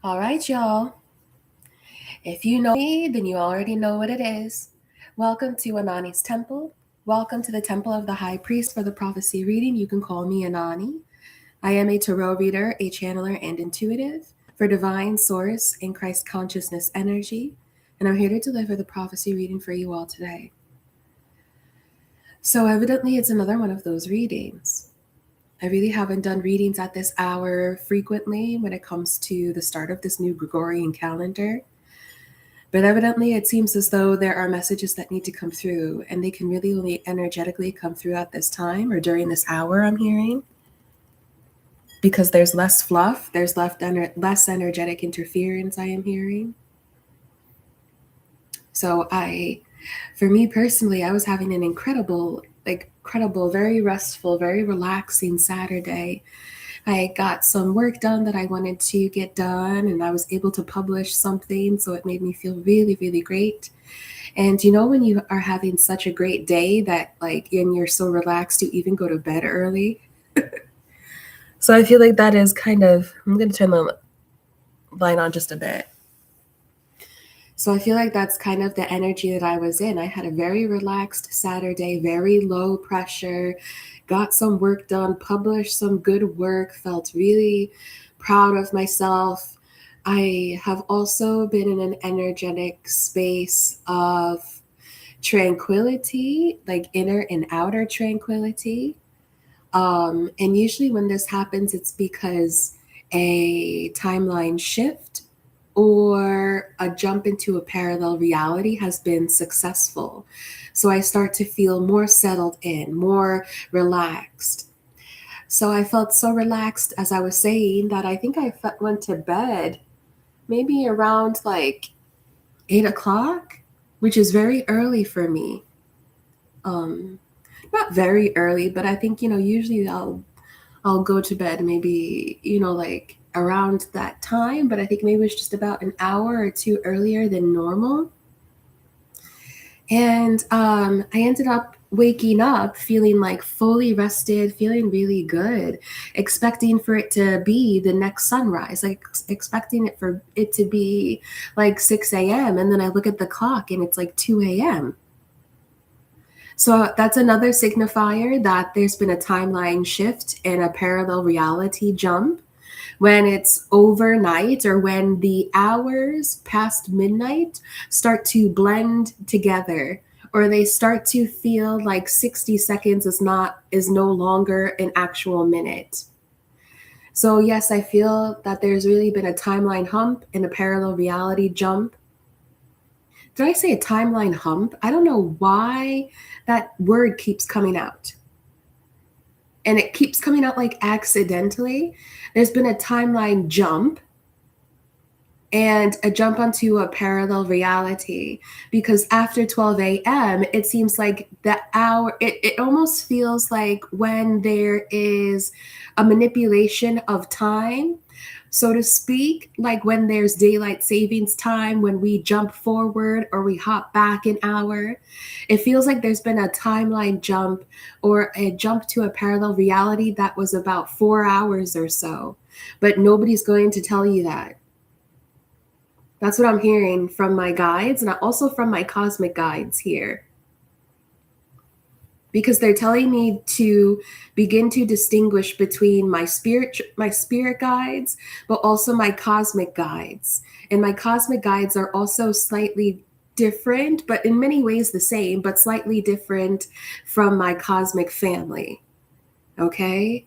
All right, y'all. If you know me, then you already know what it is. Welcome to Anonnie's Temple. Welcome to the Temple of the High Priest for the prophecy reading. You can call me Anonnie. I am a tarot reader, a channeler, and intuitive for divine source and Christ consciousness energy. And I'm here to deliver the prophecy reading for you all today. So, evidently, it's another one of those readings. I really haven't done readings at this hour frequently when it comes to the start of this new Gregorian calendar. But evidently, it seems as though there are messages that need to come through, and they can really only energetically come through at this time or during this hour, I'm hearing. Because there's less fluff, there's less energetic interference, I am hearing. So for me personally, I was having an incredible, very restful, very relaxing Saturday. I got some work done that I wanted to get done, and I was able to publish something, so it made me feel really, really great. And when you are having such a great day that and you're so relaxed you even go to bed early. So I feel like that is kind of, I'm going to turn the light on just a bit. So I feel like that's kind of the energy that I was in. I had a very relaxed Saturday, very low pressure, got some work done, published some good work, felt really proud of myself. I have also been in an energetic space of tranquility, like inner and outer tranquility. And usually when this happens, it's because a timeline shift or a jump into a parallel reality has been successful. So I start to feel more settled in, more relaxed. So I felt so relaxed, as I was saying, that I think I went to bed maybe around 8 o'clock, which is very early for me. Not very early, but I think usually I'll go to bed maybe around that time, but I think maybe it's just about an hour or two earlier than normal. And I ended up waking up feeling fully rested, feeling really good, expecting for it to be the next sunrise, expecting it for it to be 6 a.m. And then I look at the clock and it's 2 a.m. So that's another signifier that there's been a timeline shift and a parallel reality jump. When it's overnight or when the hours past midnight start to blend together, or they start to feel like 60 seconds is no longer an actual minute. So yes, I feel that there's really been a timeline hump and a parallel reality jump. Did I say a timeline hump? I don't know why that word keeps coming out. And it keeps coming out accidentally. There's been a timeline jump and a jump onto a parallel reality, because after 12 a.m., it seems like the hour, it almost feels like when there is a manipulation of time, so to speak, like when there's daylight savings time, when we jump forward or we hop back an hour, it feels like there's been a timeline jump or a jump to a parallel reality that was about 4 hours or so. But nobody's going to tell you that. That's what I'm hearing from my guides and also from my cosmic guides here. Because they're telling me to begin to distinguish between my spirit guides, but also my cosmic guides. And my cosmic guides are also slightly different, but in many ways the same, but slightly different from my cosmic family. Okay?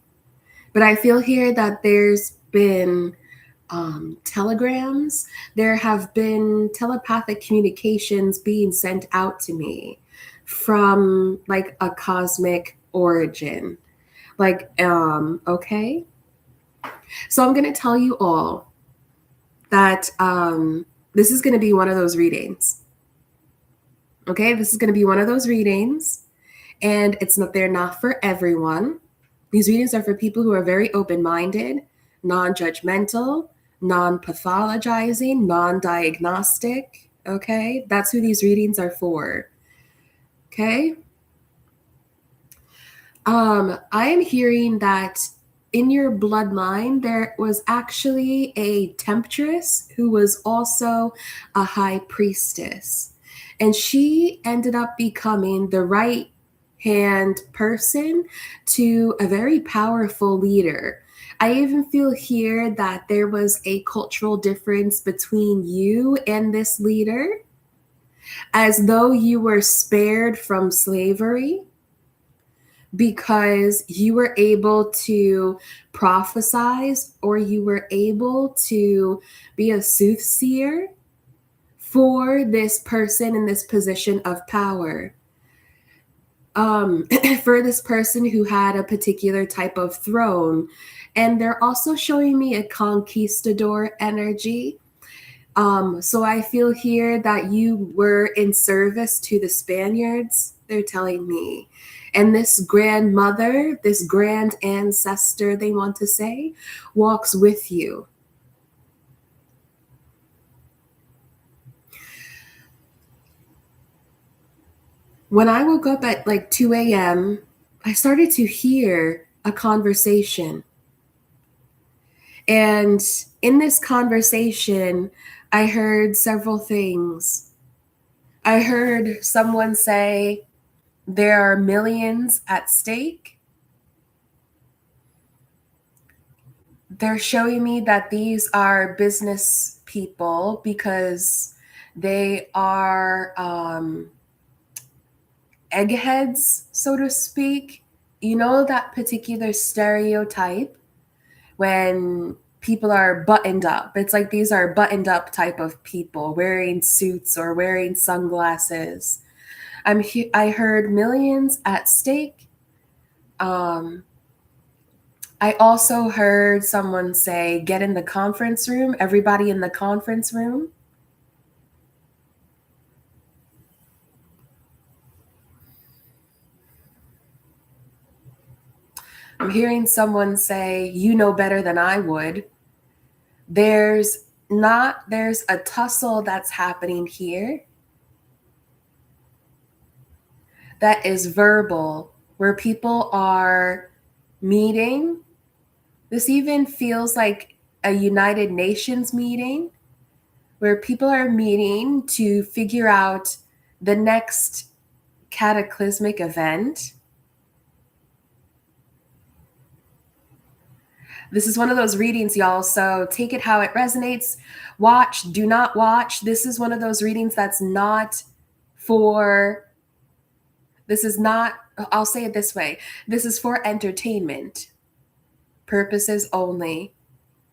But I feel here that there's been telegrams, there have been telepathic communications being sent out to me from a cosmic origin. Okay? So I'm going to tell you all that this is going to be one of those readings. Okay? This is going to be one of those readings, and they're not for everyone. These readings are for people who are very open-minded, non-judgmental, non-pathologizing, non-diagnostic. Okay? That's who these readings are for. Okay? I am hearing that in your bloodline, there was actually a temptress who was also a high priestess. And she ended up becoming the right hand person to a very powerful leader. I even feel here that there was a cultural difference between you and this leader, as though you were spared from slavery because you were able to prophesize or you were able to be a soothsayer for this person in this position of power. For this person who had a particular type of throne. And they're also showing me a conquistador energy. So I feel here that you were in service to the Spaniards, they're telling me. And this grandmother, this grand ancestor, they want to say, walks with you. When I woke up at like 2 a.m., I started to hear a conversation. And in this conversation, I heard several things. I heard someone say, there are millions at stake. They're showing me that these are business people because they are eggheads, so to speak. You know that particular stereotype when people are buttoned up. It's like these are buttoned up type of people wearing suits or wearing sunglasses. I heard millions at stake. I also heard someone say, get in the conference room, everybody in the conference room. I'm hearing someone say, you know better than I would. There's a tussle that's happening here that is verbal, where people are meeting. This even feels like a United Nations meeting where people are meeting to figure out the next cataclysmic event. This is one of those readings, y'all, so take it how it resonates. Watch, do not watch. This is one of those readings that's not for, this is not, I'll say it this way. This is for entertainment purposes only,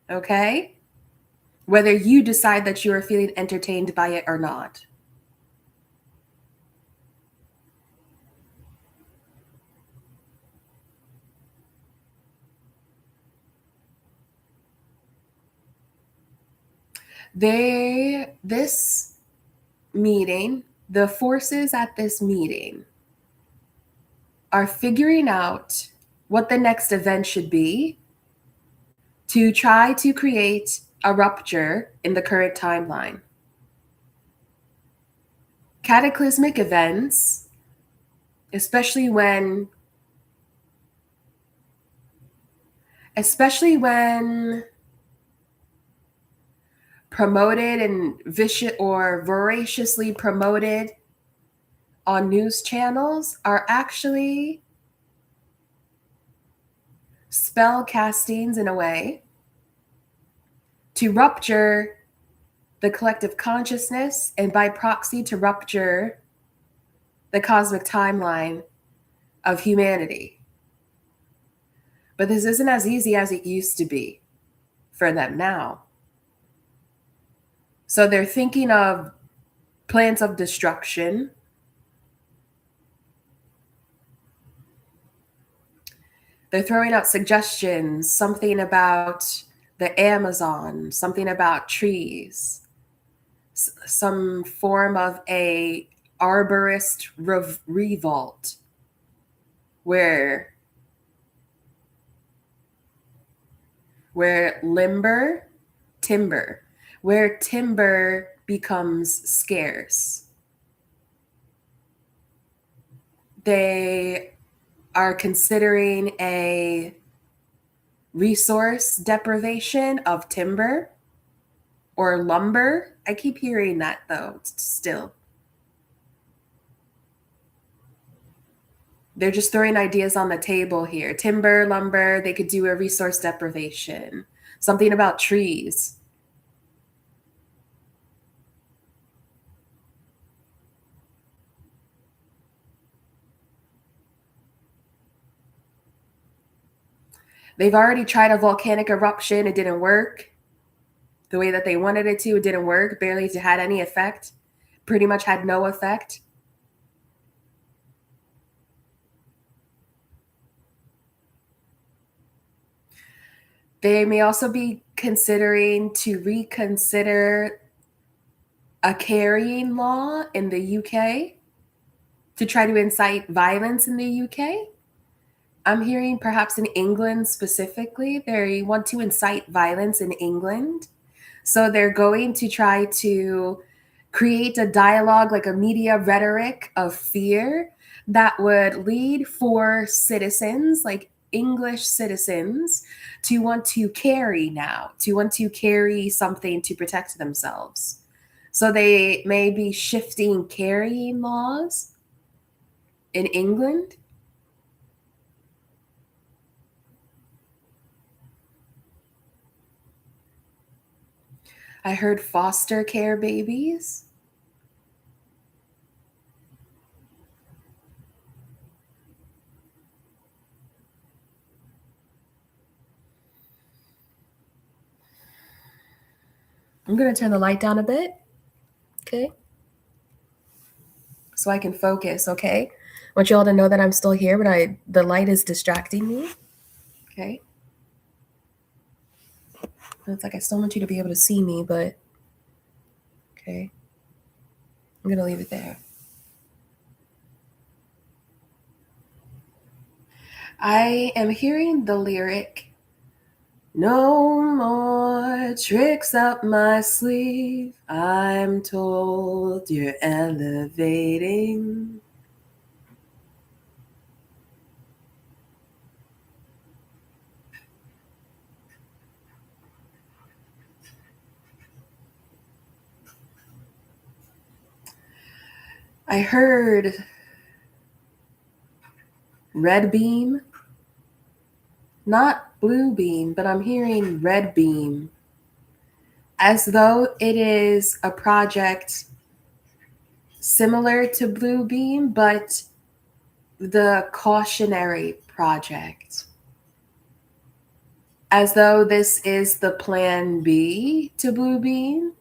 okay? Whether you decide that you are feeling entertained by it or not. This meeting, the forces at this meeting are figuring out what the next event should be to try to create a rupture in the current timeline. Cataclysmic events, especially when promoted and voraciously promoted on news channels, are actually spell castings in a way to rupture the collective consciousness and by proxy to rupture the cosmic timeline of humanity. But this isn't as easy as it used to be for them now. So they're thinking of plans of destruction. They're throwing out suggestions, something about the Amazon, something about trees, some form of a arborist revolt where timber becomes scarce. They are considering a resource deprivation of timber or lumber. I keep hearing that though, still. They're just throwing ideas on the table here. Timber, lumber, they could do a resource deprivation. Something about trees. They've already tried a volcanic eruption. It didn't work the way that they wanted it to. It didn't work. Barely had any effect. Pretty much had no effect. They may also be considering to reconsider a carrying law in the UK to try to incite violence in the UK. I'm hearing perhaps in England specifically, they want to incite violence in England. So they're going to try to create a dialogue, like a media rhetoric of fear that would lead for citizens, like English citizens, to want to carry now, to want to carry something to protect themselves. So they may be shifting carrying laws in England. I heard foster care babies. I'm going to turn the light down a bit. Okay. So I can focus. Okay. I want you all to know that I'm still here, but the light is distracting me. Okay. It's like I still want you to be able to see me, but okay. I'm going to leave it there. I am hearing the lyric, no more tricks up my sleeve. I'm told you're elevating. I heard red beam, not blue beam, but I'm hearing red beam, as though it is a project similar to blue beam, but the cautionary project, as though this is the plan B to blue beam,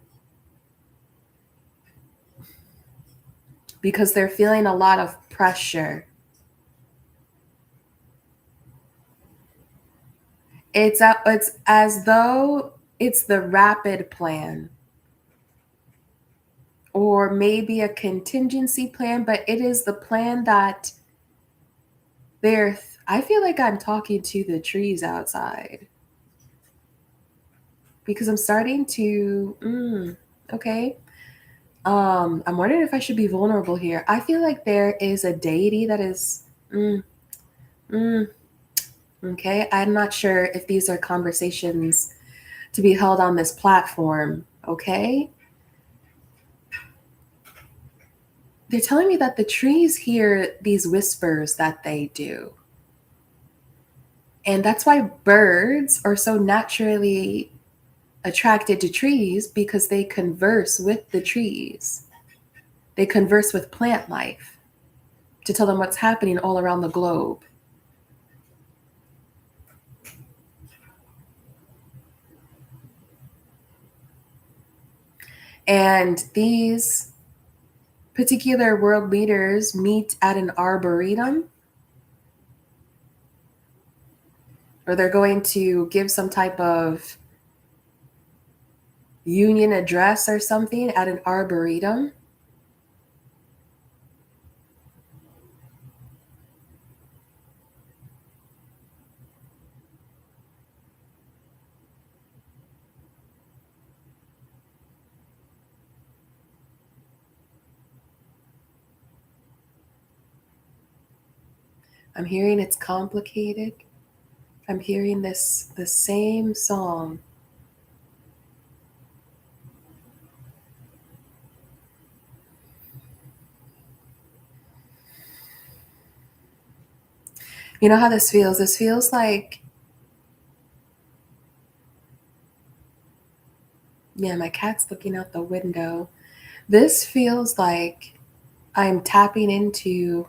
because they're feeling a lot of pressure. It's as though it's the rapid plan, or maybe a contingency plan, but it is the plan that I feel like I'm talking to the trees outside, because I'm starting to okay. I'm wondering if I should be vulnerable here. I feel like there is a deity that is mm, okay. I'm not sure if these are conversations to be held on this platform, okay? They're telling me that the trees hear these whispers that they do. And that's why birds are so naturally attracted to trees, because they converse with the trees. They converse with plant life to tell them what's happening all around the globe. And these particular world leaders meet at an arboretum, or they're going to give some type of union address or something at an arboretum. I'm hearing it's complicated. I'm hearing the same song. You know how this feels? This feels like, yeah, my cat's looking out the window. This feels like I'm tapping into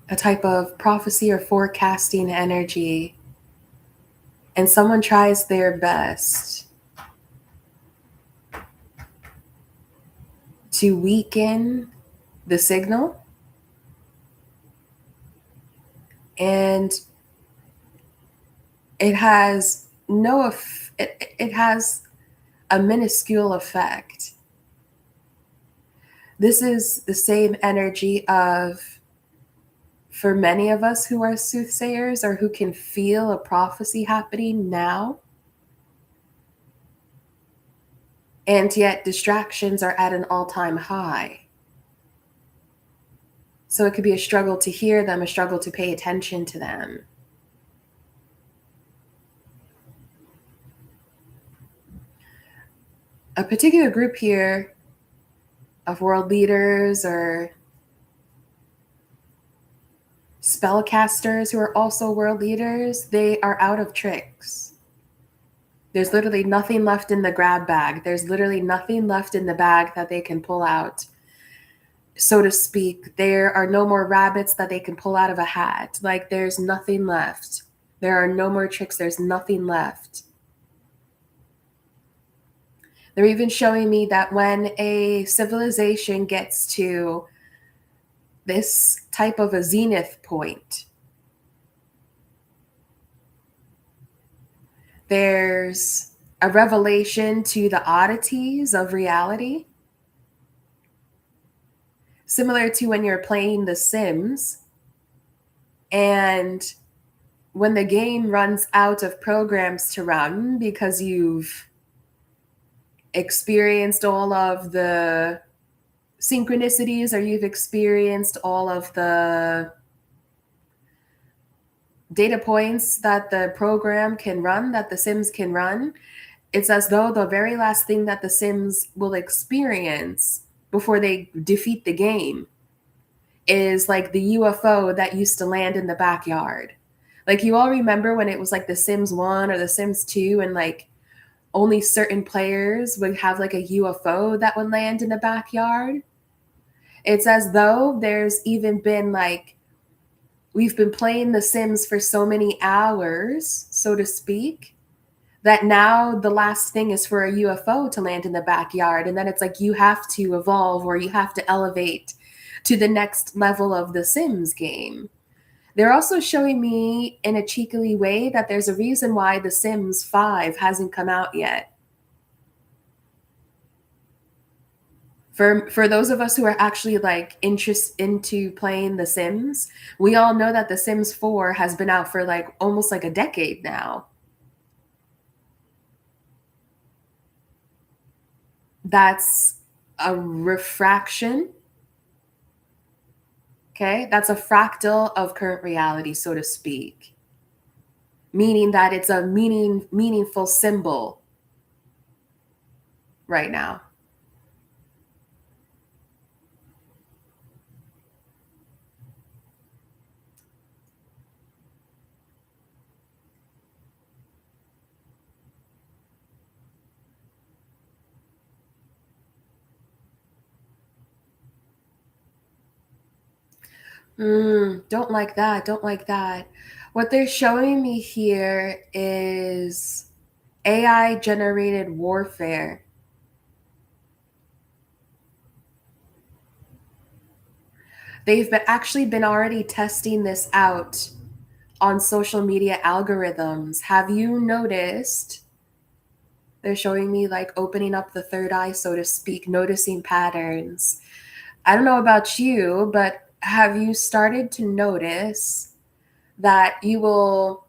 a type of prophecy or forecasting energy, and someone tries their best to weaken the signal, and it has it has a minuscule effect. This is the same energy of, for many of us who are soothsayers or who can feel a prophecy happening now, and yet distractions are at an all-time high. So it could be a struggle to hear them, a struggle to pay attention to them. A particular group here of world leaders or spellcasters who are also world leaders, they are out of tricks. There's literally nothing left in the grab bag. There's literally nothing left in the bag that they can pull out, so to speak. There are no more rabbits that they can pull out of a hat. Like, there's nothing left. There are no more tricks. There's nothing left. They're even showing me that when a civilization gets to this type of a zenith point, there's a revelation to the oddities of reality, similar to when you're playing The Sims and when the game runs out of programs to run because you've experienced all of the synchronicities or you've experienced all of the data points that the program can run, that the Sims can run. It's as though the very last thing that the Sims will experience before they defeat the game is like the UFO that used to land in the backyard. Like, you all remember when it was like The Sims 1 or The Sims 2, and like only certain players would have like a UFO that would land in the backyard? It's as though there's even been like, we've been playing The Sims for so many hours, so to speak, that now the last thing is for a UFO to land in the backyard. And then it's like you have to evolve or you have to elevate to the next level of the Sims game. They're also showing me in a cheekily way that there's a reason why The Sims 5 hasn't come out yet. For those of us who are actually like into playing The Sims, we all know that The Sims 4 has been out for like almost like a decade now. That's a refraction. Okay, that's a fractal of current reality, so to speak, meaning that it's a meaningful symbol right now. Don't like that. Don't like that. What they're showing me here is AI generated warfare. They've actually been already testing this out on social media algorithms. Have you noticed? They're showing me like opening up the third eye, so to speak, noticing patterns. I don't know about you, but have you started to notice that you will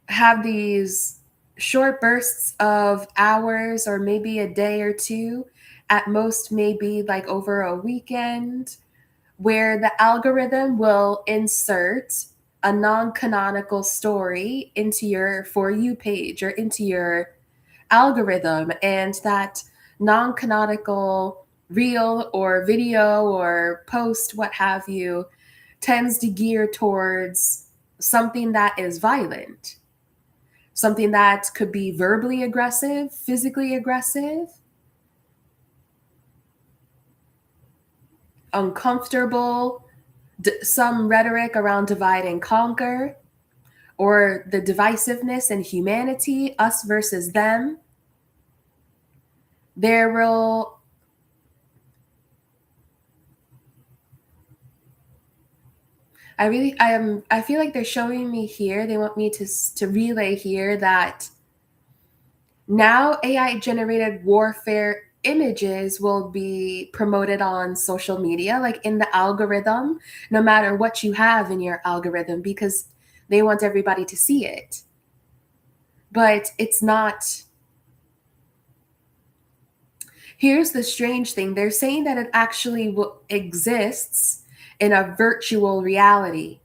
have these short bursts of hours or maybe a day or two, at most maybe like over a weekend where the algorithm will insert a non-canonical story into your For You page or into your algorithm, and that non-canonical reel or video or post, what have you, tends to gear towards something that is violent, something that could be verbally aggressive, physically aggressive, uncomfortable, some rhetoric around divide and conquer, or the divisiveness in humanity, us versus them. There will I feel like they're showing me here, they want me to relay here that now AI generated warfare images will be promoted on social media, like in the algorithm, no matter what you have in your algorithm, because they want everybody to see it. But it's not. Here's the strange thing, they're saying that it actually exists in a virtual reality.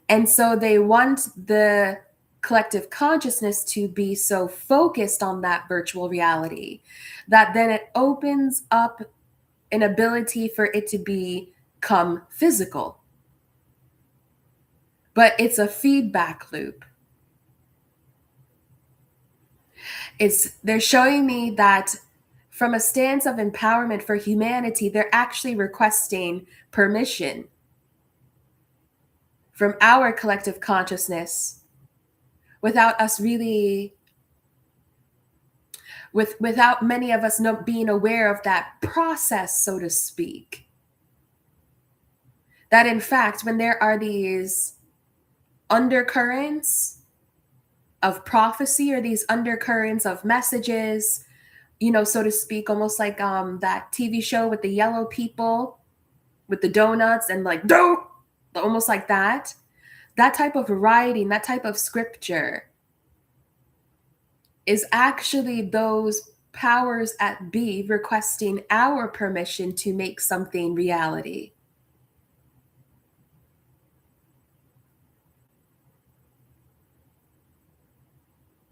And so they want the collective consciousness to be so focused on that virtual reality that then it opens up an ability for it to become physical. But it's a feedback loop. They're showing me that from a stance of empowerment for humanity, they're actually requesting permission from our collective consciousness without us really without many of us not being aware of that process, so to speak. That in fact, when there are these undercurrents of prophecy or these undercurrents of messages, so to speak, almost like that TV show with the yellow people with the donuts and like don't, almost like that type of writing, that type of scripture is actually those powers at B requesting our permission to make something reality.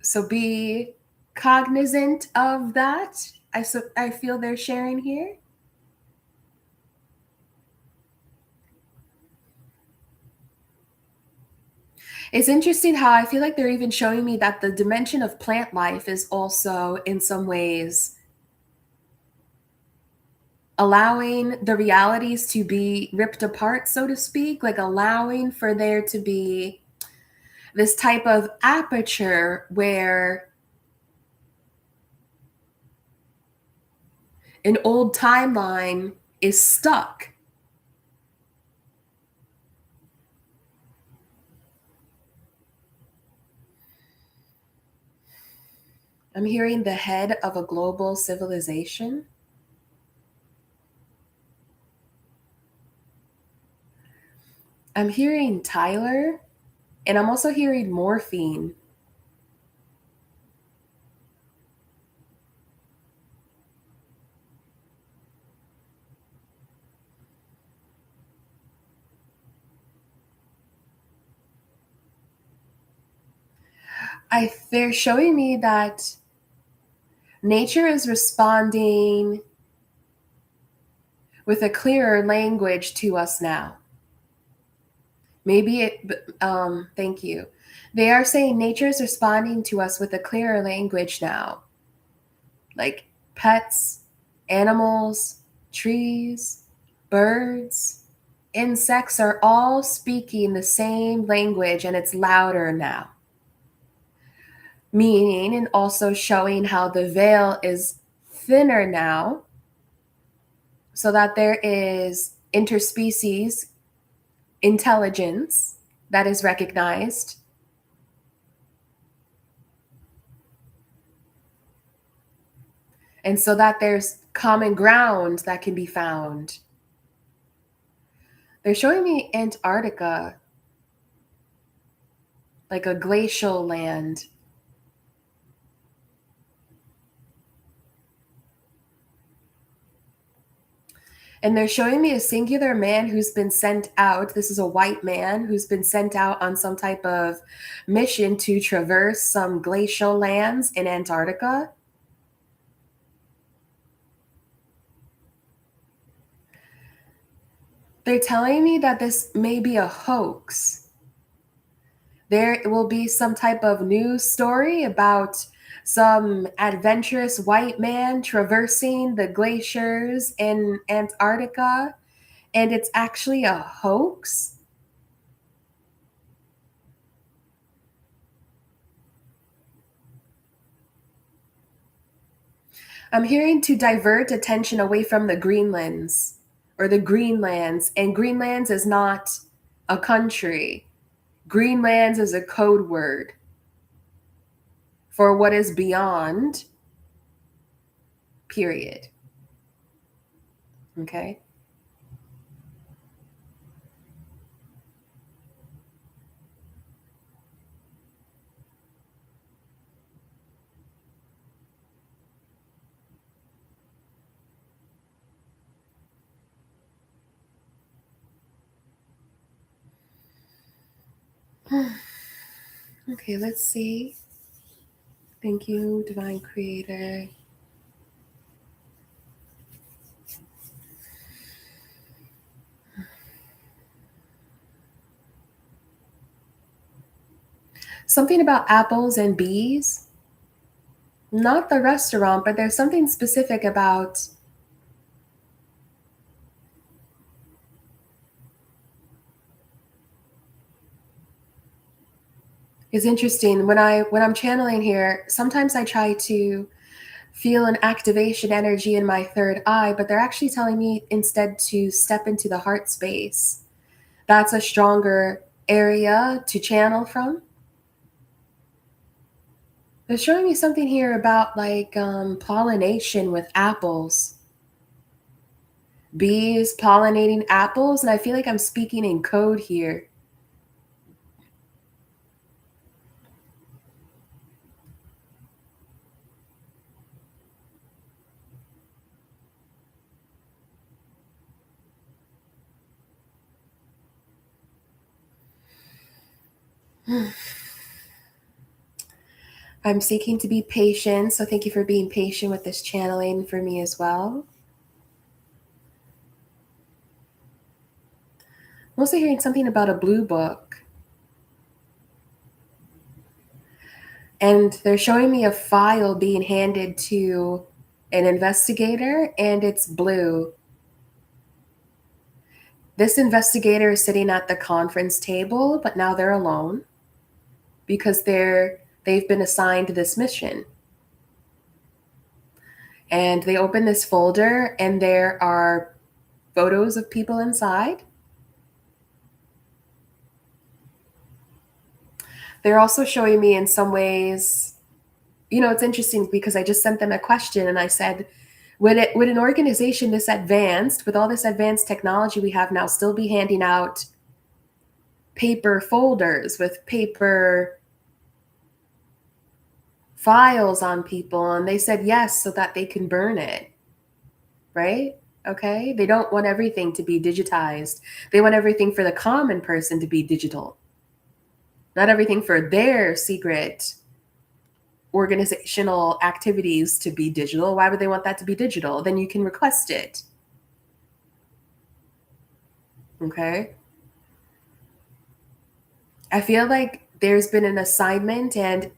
So be cognizant of that. I feel they're sharing here. It's interesting how I feel like they're even showing me that the dimension of plant life is also in some ways allowing the realities to be ripped apart, so to speak, like allowing for there to be this type of aperture where an old timeline is stuck. I'm hearing the head of a global civilization. I'm hearing Tyler, and I'm also hearing morphine. They're showing me that nature is responding with a clearer language to us now. Maybe thank you. They are saying nature is responding to us with a clearer language now. Like pets, animals, trees, birds, insects are all speaking the same language, and it's louder now. Meaning, and also showing how the veil is thinner now, so that there is interspecies intelligence that is recognized. And so that there's common ground that can be found. They're showing me Antarctica, like a glacial land. And they're showing me a singular man who's been sent out. This is a white man who's been sent out on some type of mission to traverse some glacial lands in Antarctica. They're telling me that this may be a hoax. There will be some type of news story about some adventurous white man traversing the glaciers in Antarctica, and it's actually a hoax. I'm hearing to divert attention away from the Greenlands or the Greenlands, and Greenlands is not a country. Greenlands is a code word for what is beyond, period. Okay? Okay, let's see. Thank you, Divine Creator. Something about apples and bees. Not the restaurant, but there's something specific about. It's interesting when I'm channeling here. Sometimes I try to feel an activation energy in my third eye, but they're actually telling me instead to step into the heart space. That's a stronger area to channel from. They're showing me something here about like pollination with apples, bees pollinating apples, and I feel like I'm speaking in code here. I'm seeking to be patient, so thank you for being patient with this channeling for me as well. I'm also hearing something about a blue book. And they're showing me a file being handed to an investigator, and it's blue. This investigator is sitting at the conference table, but now they're alone because they've been assigned this mission. And they open this folder, and there are photos of people inside. They're also showing me in some ways, it's interesting because I just sent them a question and I said, would an organization this advanced, with all this advanced technology we have now, still be handing out paper folders with paper files on people? And they said yes, so that they can burn it, right? Okay. They don't want everything to be digitized. They want everything for the common person to be digital, not everything for their secret organizational activities to be digital. Why would they want that to be digital? Then you can request it. Okay. I feel like there's been an assignment, and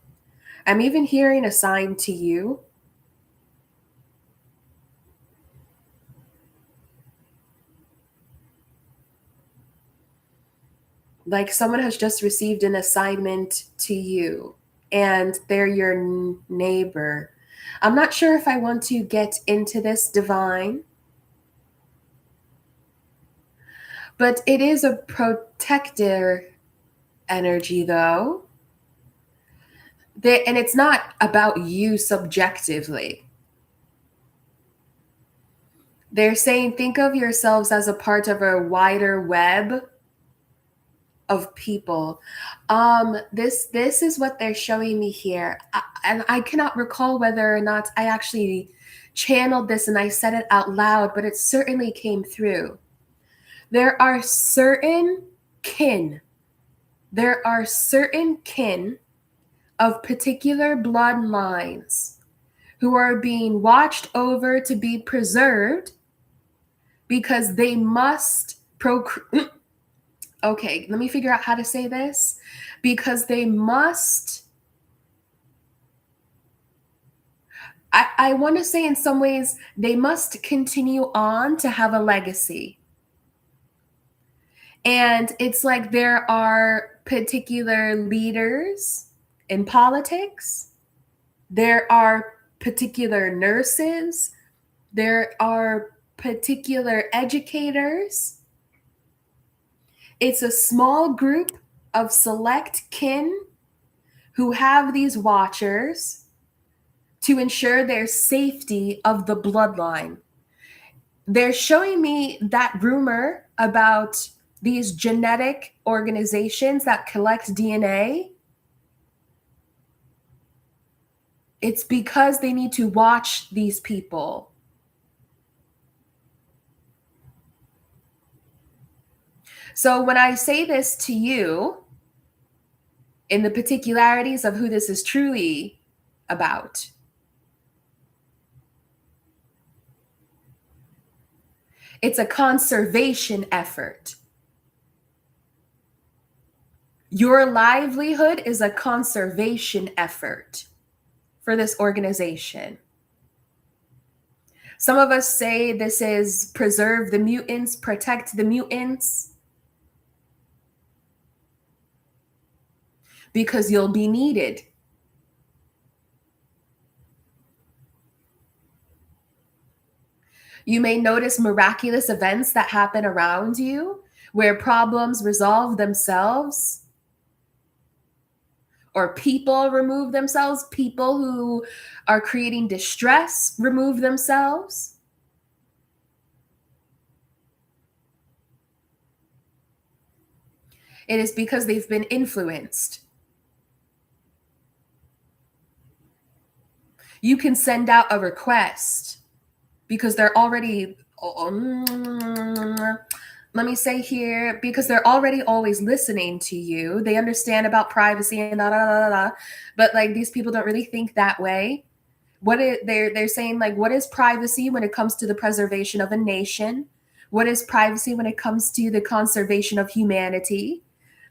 I'm even hearing assigned to you. Like someone has just received an assignment to you, and they're your neighbor. I'm not sure if I want to get into this, divine, but it is a protector energy, though. And it's not about you subjectively. They're saying think of yourselves as a part of a wider web of people. This is what they're showing me here, and I cannot recall whether or not I actually channeled this and I said it out loud, but it certainly came through. There are certain kin, there are certain kin of particular bloodlines who are being watched over to be preserved because they must procreate. Okay, let me figure out how to say this. Because they must, I want to say in some ways, they must continue on to have a legacy. And it's like there are particular leaders in politics, there are particular nurses, there are particular educators. It's a small group of select kin who have these watchers to ensure their safety of the bloodline. They're showing me that rumor about these genetic organizations that collect DNA. It's because they need to watch these people. So when I say this to you, in the particularities of who this is truly about, it's a conservation effort. Your livelihood is a conservation effort for this organization. Some of us say this is preserve the mutants, protect the mutants, because you'll be needed. You may notice miraculous events that happen around you where problems resolve themselves or people remove themselves. People who are creating distress remove themselves. It is because they've been influenced. You can send out a request because they're already, let me say here, because they're already always listening to you. They understand about privacy and da da da da. But like these people don't really think that way. They're saying like, what is privacy when it comes to the preservation of a nation? What is privacy when it comes to the conservation of humanity?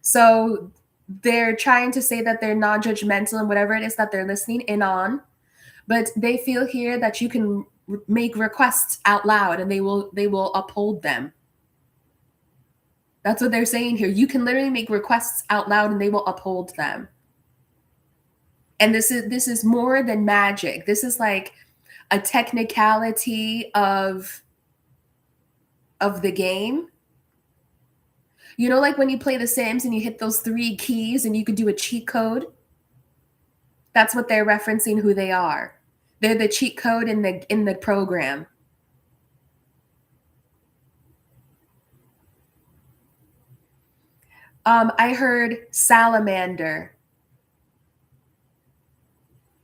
So they're trying to say that they're non-judgmental and whatever it is that they're listening in on. But they feel here that you can make requests out loud and they will uphold them. That's what they're saying here. You can literally make requests out loud and they will uphold them. And this is more than magic. This is like a technicality of the game. You know, like when you play The Sims and you hit those 3 keys and you could do a cheat code? That's what they're referencing who they are. They're the cheat code in the program. I heard salamander.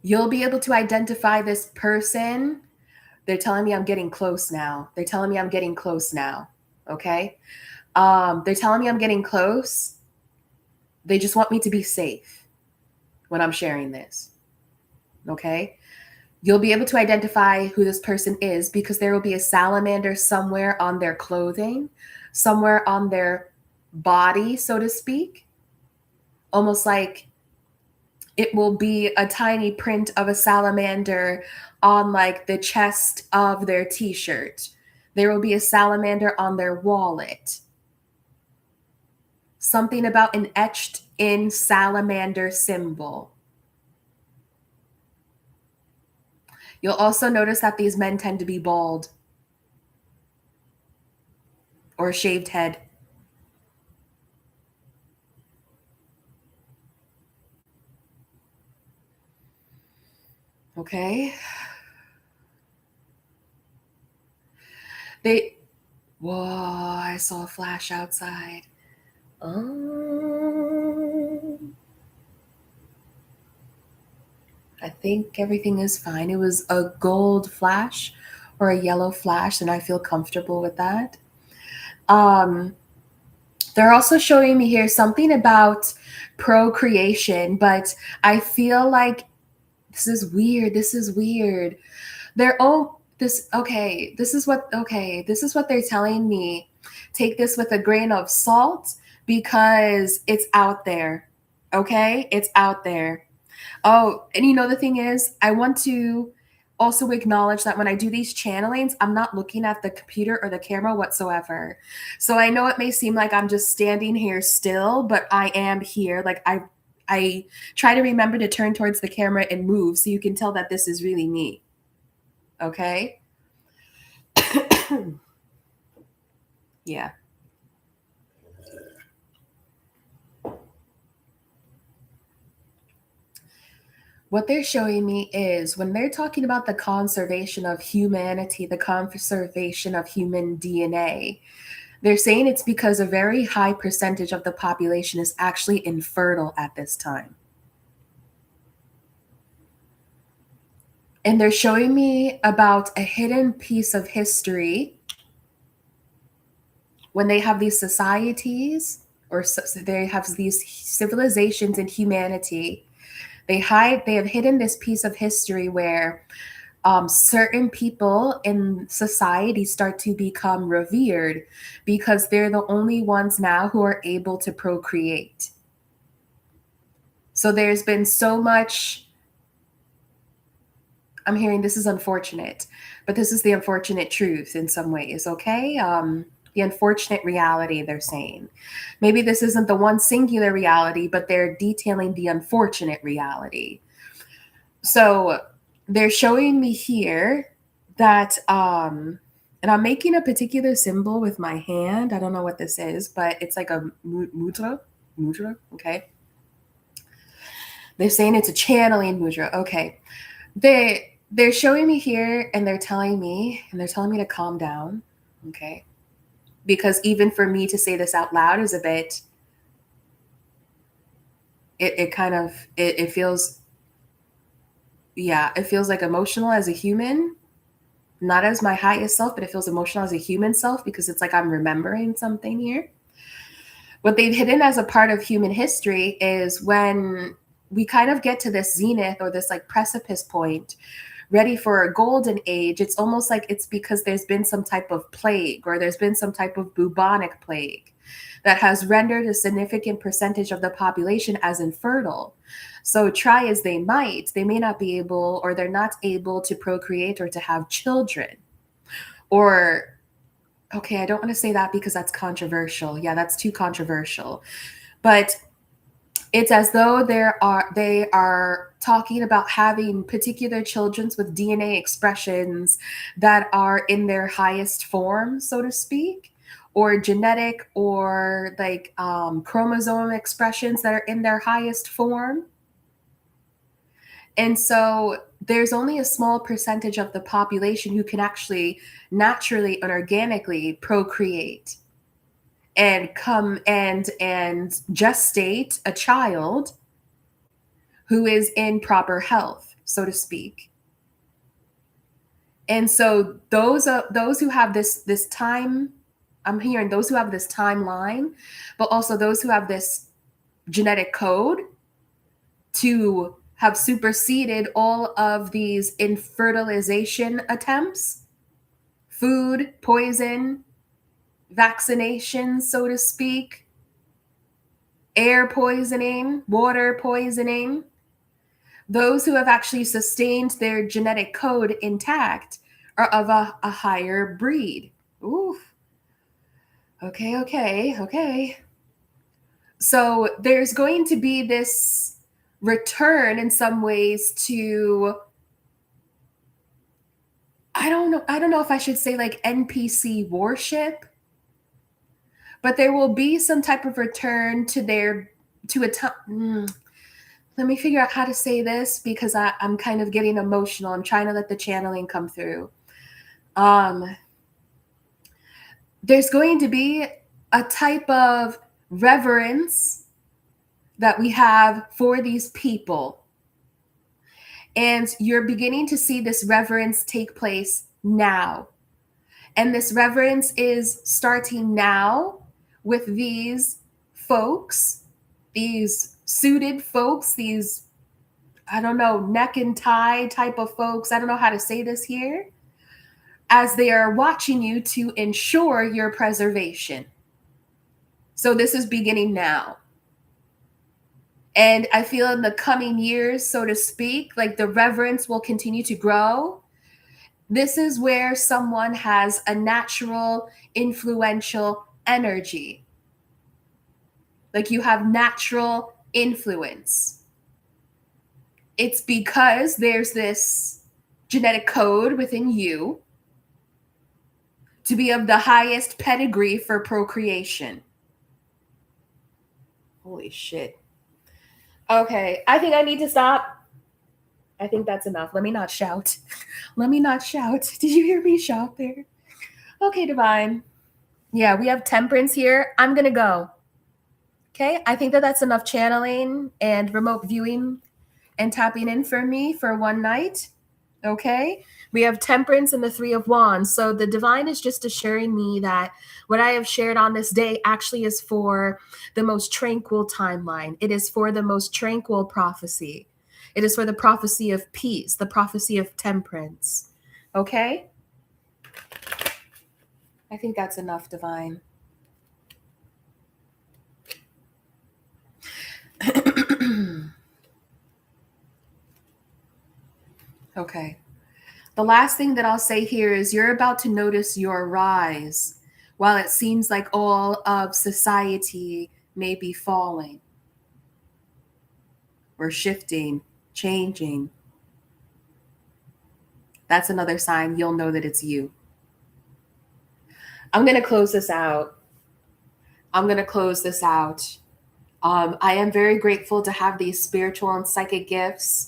You'll be able to identify this person. They're telling me I'm getting close now. They're telling me I'm getting close now. Okay? They're telling me I'm getting close. They just want me to be safe when I'm sharing this. Okay? You'll be able to identify who this person is because there will be a salamander somewhere on their clothing, somewhere on their body, so to speak. Almost like it will be a tiny print of a salamander on like the chest of their t-shirt. There will be a salamander on their wallet. Something about an etched in salamander symbol. You'll also notice that these men tend to be bald or a shaved head. Okay. Whoa, I saw a flash outside. Oh. I think everything is fine. It was a gold flash or a yellow flash, and I feel comfortable with that. Um, they're also showing me here something about procreation, but I feel like this is weird. This is weird. They're oh this okay. This is what they're telling me. Take this with a grain of salt because it's out there. Okay? It's out there. Oh, and you know the thing is, I want to also acknowledge that when I do these channelings, I'm not looking at the computer or the camera whatsoever. So I know it may seem like I'm just standing here still, but I am here. Like I try to remember to turn towards the camera and move so you can tell that this is really me. Okay? Yeah. What they're showing me is when they're talking about the conservation of humanity, the conservation of human DNA, they're saying it's because a very high percentage of the population is actually infertile at this time. And they're showing me about a hidden piece of history when they have these societies or they have these civilizations in humanity. They have hidden this piece of history where certain people in society start to become revered because they're the only ones now who are able to procreate. So there's been so much. I'm hearing this is unfortunate, but this is the unfortunate truth in some ways, okay? The unfortunate reality, they're saying. Maybe this isn't the one singular reality, but they're detailing the unfortunate reality. So they're showing me here that and I'm making a particular symbol with my hand. I don't know what this is, but it's like a mudra, okay? They're saying it's a channeling mudra. Okay. They're showing me here and they're telling me to calm down, okay? Because even for me to say this out loud is a bit it kind of it feels, yeah, it feels like emotional as a human, not as my highest self, but it feels emotional as a human self because it's like I'm remembering something here. What they've hidden as a part of human history is when we kind of get to this zenith or this like precipice point, ready for a golden age, it's almost like it's because there's been some type of plague or there's been some type of bubonic plague that has rendered a significant percentage of the population as infertile. So try as they might, they may not be able or they're not able to procreate or to have children. Or, okay, I don't want to say that because that's controversial. Yeah, that's too controversial. But it's as though they are talking about having particular children with DNA expressions that are in their highest form, so to speak, or genetic or like chromosome expressions that are in their highest form. And so there's only a small percentage of the population who can actually naturally and organically procreate and come and gestate a child who is in proper health, so to speak. And so those who have this time, I'm hearing those who have this timeline, but also those who have this genetic code to have superseded all of these infertilization attempts, food, poison, vaccinations, so to speak, air poisoning, water poisoning. Those who have actually sustained their genetic code intact are of a higher breed. Ooh. Okay. So there's going to be this return in some ways to, I don't know if I should say like NPC worship, but there will be some type of return to their to a time. Let me figure out how to say this because I'm kind of getting emotional. I'm trying to let the channeling come through. There's going to be a type of reverence that we have for these people. And you're beginning to see this reverence take place now. And this reverence is starting now with these folks, these suited folks, these, I don't know, neck and tie type of folks. I don't know how to say this here, as they are watching you to ensure your preservation. So this is beginning now. And I feel in the coming years, so to speak, like the reverence will continue to grow. This is where someone has a natural, influential energy. Like you have natural influence. It's because there's this genetic code within you to be of the highest pedigree for procreation. Holy shit. Okay, I think I need to stop. I think that's enough. Let me not shout. Let me not shout. Did you hear me shout there? Okay, Divine. Yeah, we have temperance here. I'm going to go. Okay, I think that that's enough channeling and remote viewing and tapping in for me for one night. Okay, we have temperance and the three of wands. So the divine is just assuring me that what I have shared on this day actually is for the most tranquil timeline. It is for the most tranquil prophecy. It is for the prophecy of peace, the prophecy of temperance. Okay, I think that's enough, divine. Okay. The last thing that I'll say here is you're about to notice your rise while it seems like all of society may be falling or shifting, changing. That's another sign you'll know that it's you. I'm going to close this out. I am very grateful to have these spiritual and psychic gifts.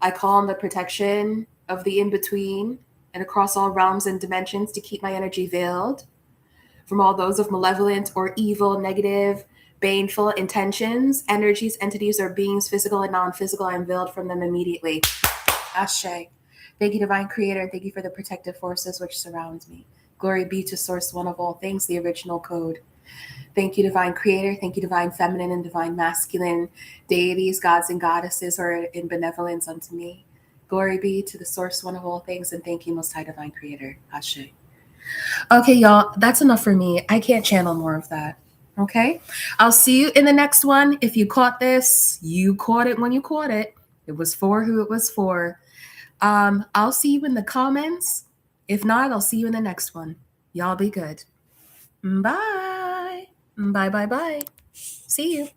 I call on the protection of the in-between and across all realms and dimensions to keep my energy veiled from all those of malevolent or evil, negative, baneful intentions, energies, entities, or beings, physical and non-physical. I am veiled from them immediately. Ashe. Thank you, Divine Creator. Thank you for the protective forces which surrounds me. Glory be to Source, one of all things, the original code. Thank you, Divine Creator. Thank you, Divine Feminine and Divine Masculine deities, gods and goddesses, who are in benevolence unto me. Glory be to the Source, one of all things, and thank you, Most High Divine Creator. Ashe. Okay, y'all, that's enough for me. I can't channel more of that. Okay? I'll see you in the next one. If you caught this, you caught it when you caught it. It was for who it was for. I'll see you in the comments. If not, I'll see you in the next one. Y'all be good. Bye. Bye, bye, bye. See you.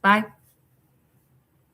Bye.